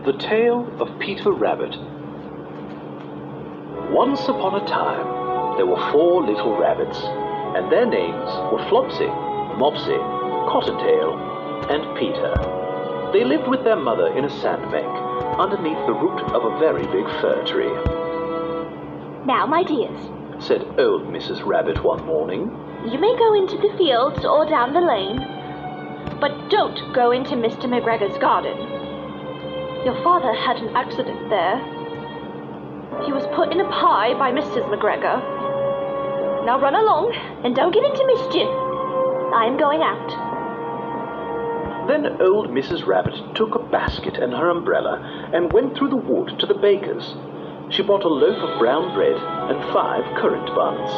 The Tale of Peter Rabbit. Once upon a time, there were 4 little rabbits, and their names were Flopsy, Mopsy, Cottontail, and Peter. They lived with their mother in a sandbank, underneath the root of a very big fir tree. "Now, my dears," said old Mrs. Rabbit one morning, "you may go into the fields or down the lane, but don't go into Mr. McGregor's garden. Your father had an accident there. He was put in a pie by Mrs. McGregor. Now run along and don't get into mischief. I am going out." Then old Mrs. Rabbit took a basket and her umbrella and went through the wood to the baker's. She bought a loaf of brown bread and 5 currant buns.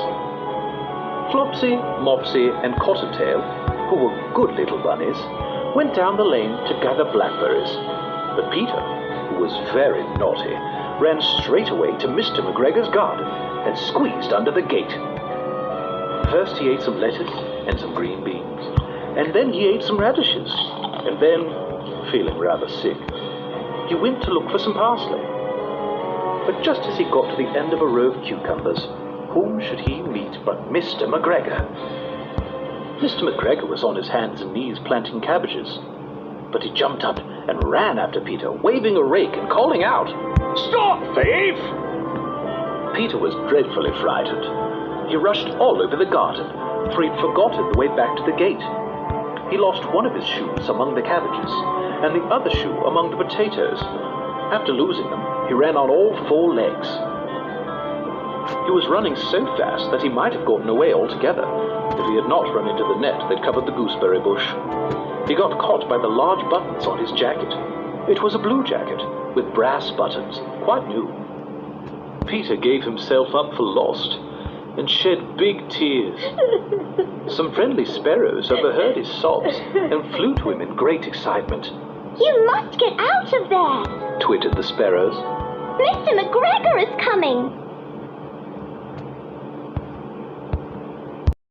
Flopsy, Mopsy, and Cottontail, who were good little bunnies, went down the lane to gather blackberries. But Peter, who was very naughty, ran straight away to Mr. McGregor's garden and squeezed under the gate. First he ate some lettuce and some green beans, and then he ate some radishes, and then, feeling rather sick, he went to look for some parsley. But just as he got to the end of a row of cucumbers, whom should he meet but Mr. McGregor? Mr. McGregor was on his hands and knees planting cabbages, but he jumped up and ran after Peter, waving a rake and calling out, "Stop, thief!" Peter was dreadfully frightened. He rushed all over the garden, for he'd forgotten the way back to the gate. He lost one of his shoes among the cabbages, and the other shoe among the potatoes. After losing them, he ran on all 4 legs. He was running so fast that he might have gotten away altogether, if he had not run into the net that covered the gooseberry bush. He got caught by the large buttons on his jacket. It was a blue jacket, with brass buttons, quite new. Peter gave himself up for lost, and shed big tears. Some friendly sparrows overheard his sobs, and flew to him in great excitement. "You must get out of there," Twittered the sparrows. "Mr. McGregor is coming."